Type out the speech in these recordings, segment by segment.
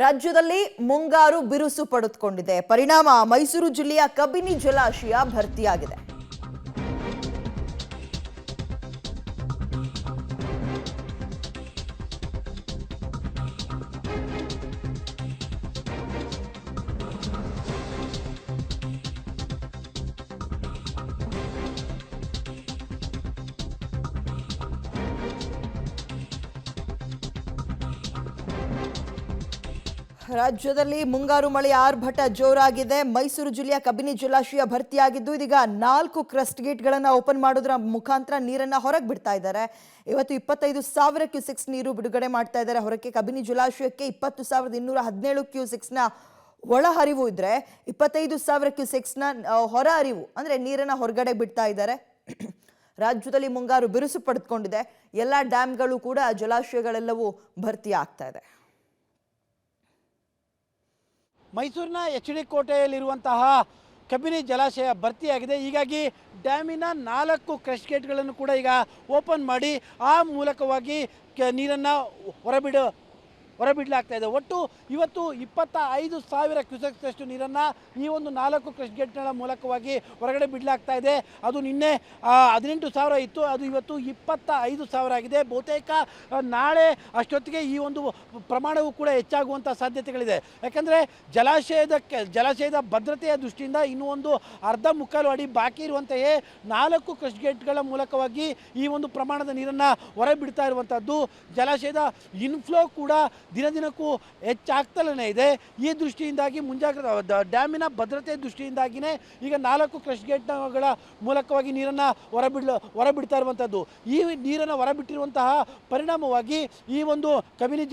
ರಾಜ್ಯದಲ್ಲಿ ಮುಂಗಾರು ಬಿರುಸು ಪಡೆದುಕೊಂಡಿದೆ. ಪರಿಣಾಮ ಮೈಸೂರು ಜಿಲ್ಲೆಯ ಕಬಿನಿ ಜಲಾಶಯ ಭರ್ತಿಯಾಗಿದೆ. ರಾಜ್ಯದಲ್ಲಿ ಮುಂಗಾರು ಮಳೆ ಆರ್ಭಟ ಜೋರಾಗಿದೆ. ಮೈಸೂರು ಜಿಲ್ಲೆಯ ಕಬಿನಿ ಜಲಾಶಯ ಭರ್ತಿಯಾಗಿದ್ದು ಇದೀಗ 4 ಕ್ರಸ್ಟ್ ಗೇಟ್ಗಳನ್ನು ಓಪನ್ ಮಾಡೋದ್ರ ಮುಖಾಂತರ ನೀರನ್ನು ಹೊರಗೆ ಬಿಡ್ತಾ ಇದ್ದಾರೆ. ಇವತ್ತು 25,000 ಕ್ಯೂಸೆಕ್ಸ್ ನೀರು ಬಿಡುಗಡೆ ಮಾಡ್ತಾ ಇದ್ದಾರೆ ಹೊರಕ್ಕೆ. ಕಬಿನಿ ಜಲಾಶಯಕ್ಕೆ 20,217 ಕ್ಯೂಸೆಕ್ಸ್ನ ಒಳ ಹರಿವು ಇದ್ರೆ 25,000 ಕ್ಯೂಸೆಕ್ಸ್ನ ಹೊರ ಹರಿವು ಅಂದ್ರೆ ನೀರನ್ನ ಹೊರಗಡೆ ಬಿಡ್ತಾ ಇದ್ದಾರೆ. ರಾಜ್ಯದಲ್ಲಿ ಮುಂಗಾರು ಬಿರುಸು ಪಡೆದುಕೊಂಡಿದೆ. ಎಲ್ಲ ಡ್ಯಾಮ್ಗಳು ಕೂಡ ಜಲಾಶಯಗಳೆಲ್ಲವೂ ಭರ್ತಿ ಆಗ್ತಾ ಇದೆ. ಮೈಸೂರಿನ HD ಕೋಟೆಯಲ್ಲಿರುವಂತಹ ಕಬಿನಿ ಜಲಾಶಯ ಭರ್ತಿಯಾಗಿದೆ. ಹೀಗಾಗಿ ಡ್ಯಾಮಿನ 4 ಕ್ರಸ್ಟ್ ಗೇಟ್ಗಳನ್ನು ಕೂಡ ಈಗ ಓಪನ್ ಮಾಡಿ ಆ ಮೂಲಕವಾಗಿ ನೀರನ್ನು ಹೊರಬಿಡಲಾಗ್ತಾ ಇದೆ. ಒಟ್ಟು ಇವತ್ತು 25,000 ಕ್ಯೂಸೆಕ್ಸ್ನಷ್ಟು ನೀರನ್ನು ಈ ಒಂದು 4 ಕ್ರಸ್ಟ್ ಗೇಟ್ಗಳ ಮೂಲಕವಾಗಿ ಹೊರಗಡೆ ಬಿಡಲಾಗ್ತಾ ಇದೆ. ಅದು ನಿನ್ನೆ 18,000 ಇತ್ತು, ಅದು ಇವತ್ತು 25,000 ಆಗಿದೆ. ಬಹುತೇಕ ನಾಳೆ ಅಷ್ಟೊತ್ತಿಗೆ ಈ ಒಂದು ಪ್ರಮಾಣವು ಕೂಡ ಹೆಚ್ಚಾಗುವಂಥ ಸಾಧ್ಯತೆಗಳಿದೆ. ಯಾಕಂದರೆ ಜಲಾಶಯದ ಭದ್ರತೆಯ ದೃಷ್ಟಿಯಿಂದ ಇನ್ನೂ ಒಂದು ಅರ್ಧ ಮುಕ್ಕಾಲು ಅಡಿ ಬಾಕಿ ಇರುವಂತೆಯೇ 4 ಕ್ರಸ್ಟ್ ಗೇಟ್ಗಳ ಮೂಲಕವಾಗಿ ಈ ಒಂದು ಪ್ರಮಾಣದ ನೀರನ್ನು ಹೊರಬಿಡ್ತಾ ಇರುವಂಥದ್ದು. ಜಲಾಶಯದ ಇನ್ಫ್ಲೋ ಕೂಡ ದಿನದಿನಕ್ಕೂ ಹೆಚ್ಚಾಗ್ತಲೇ ಇದೆ. ಈ ದೃಷ್ಟಿಯಿಂದಾಗಿ ಮುಂಜಾಗ್ರತಾ ಡ್ಯಾಮಿನ ಭದ್ರತೆ ದೃಷ್ಟಿಯಿಂದಾಗಿಯೇ ಈಗ 4 ಕ್ರಸ್ಟ್ ಗೇಟ್ಗಳ ಮೂಲಕವಾಗಿ ನೀರನ್ನು ಹೊರಬಿಡ್ತಾ ಇರುವಂಥದ್ದು. ಈ ನೀರನ್ನು ಹೊರಬಿಟ್ಟಿರುವಂತಹ ಪರಿಣಾಮವಾಗಿ ಈ ಒಂದು ಕಬಿನಿ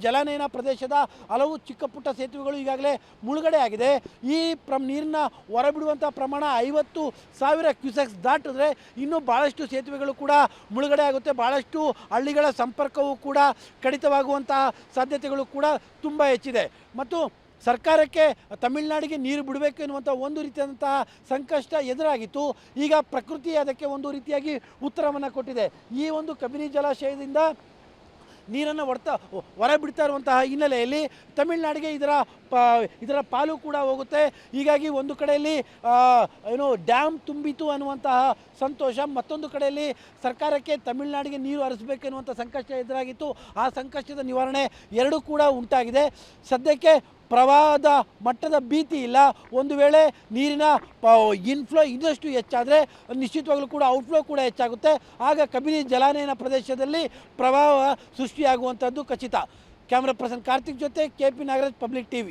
ಜಲಾನಯನ ಪ್ರದೇಶದ ಹಲವು ಚಿಕ್ಕ ಪುಟ್ಟ ಸೇತುವೆಗಳು ಈಗಾಗಲೇ ಮುಳುಗಡೆ ಆಗಿದೆ. ಈ ನೀರನ್ನ ಹೊರಬಿಡುವಂಥ ಪ್ರಮಾಣ 50,000 ಕ್ಯೂಸೆಕ್ಸ್ ದಾಟಿದ್ರೆ ಇನ್ನೂ ಭಾಳಷ್ಟು ಸೇತುವೆಗಳು ಕೂಡ ಮುಳುಗಡೆ ಆಗುತ್ತೆ. ಭಾಳಷ್ಟು ಹಳ್ಳಿಗಳ ಸಂಪರ್ಕವೂ ಕೂಡ ಕಡಿತವಾಗುವಂತಹ ಸಾಧ್ಯತೆಗಳು ಕೂಡ ತುಂಬ ಹೆಚ್ಚಿದೆ. ಮತ್ತು ಸರ್ಕಾರಕ್ಕೆ ತಮಿಳುನಾಡಿಗೆ ನೀರು ಬಿಡಬೇಕು ಎನ್ನುವಂಥ ಒಂದು ರೀತಿಯಾದಂತಹ ಸಂಕಷ್ಟ ಎದುರಾಗಿತ್ತು. ಈಗ ಪ್ರಕೃತಿ ಅದಕ್ಕೆ ಒಂದು ರೀತಿಯಾಗಿ ಉತ್ತರವನ್ನು ಕೊಟ್ಟಿದೆ. ಈ ಒಂದು ಕಬಿನಿ ಜಲಾಶಯದಿಂದ ನೀರನ್ನು ಹೊರಬಿಡ್ತಾ ಇರುವಂತಹ ಹಿನ್ನೆಲೆಯಲ್ಲಿ ತಮಿಳುನಾಡಿಗೆ ಇದರ ಪಾಲು ಕೂಡ ಹೋಗುತ್ತೆ. ಹೀಗಾಗಿ ಒಂದು ಕಡೆಯಲ್ಲಿ ಡ್ಯಾಮ್ ತುಂಬಿತು ಅನ್ನುವಂತಹ ಸಂತೋಷ, ಮತ್ತೊಂದು ಕಡೆಯಲ್ಲಿ ಸರ್ಕಾರಕ್ಕೆ ತಮಿಳುನಾಡಿಗೆ ನೀರು ಹರಿಸಬೇಕು ಎನ್ನುವಂಥ ಸಂಕಷ್ಟ ಎದುರಾಗಿತ್ತು. ಆ ಸಂಕಷ್ಟದ ನಿವಾರಣೆ ಎರಡೂ ಕೂಡ ಉಂಟಾಗಿದೆ. ಸದ್ಯಕ್ಕೆ ಪ್ರವಾಹದ ಮಟ್ಟದ ಭೀತಿ ಇಲ್ಲ. ಒಂದು ವೇಳೆ ನೀರಿನ ಇನ್ಫ್ಲೋ ಇನ್ನಷ್ಟು ಹೆಚ್ಚಾದರೆ ನಿಶ್ಚಿತವಾಗಲೂ ಕೂಡ ಔಟ್ಫ್ಲೋ ಕೂಡ ಹೆಚ್ಚಾಗುತ್ತೆ. ಆಗ ಕಬಿನಿ ಜಲಾನಯನ ಪ್ರದೇಶದಲ್ಲಿ ಪ್ರವಾಹ ಸೃಷ್ಟಿಯಾಗುವಂಥದ್ದು ಖಚಿತ. ಕ್ಯಾಮ್ರಾ ಪರ್ಸನ್ ಕಾರ್ತಿಕ್ ಜೊತೆ KP ನಾಗರಾಜ್, ಪಬ್ಲಿಕ್ TV.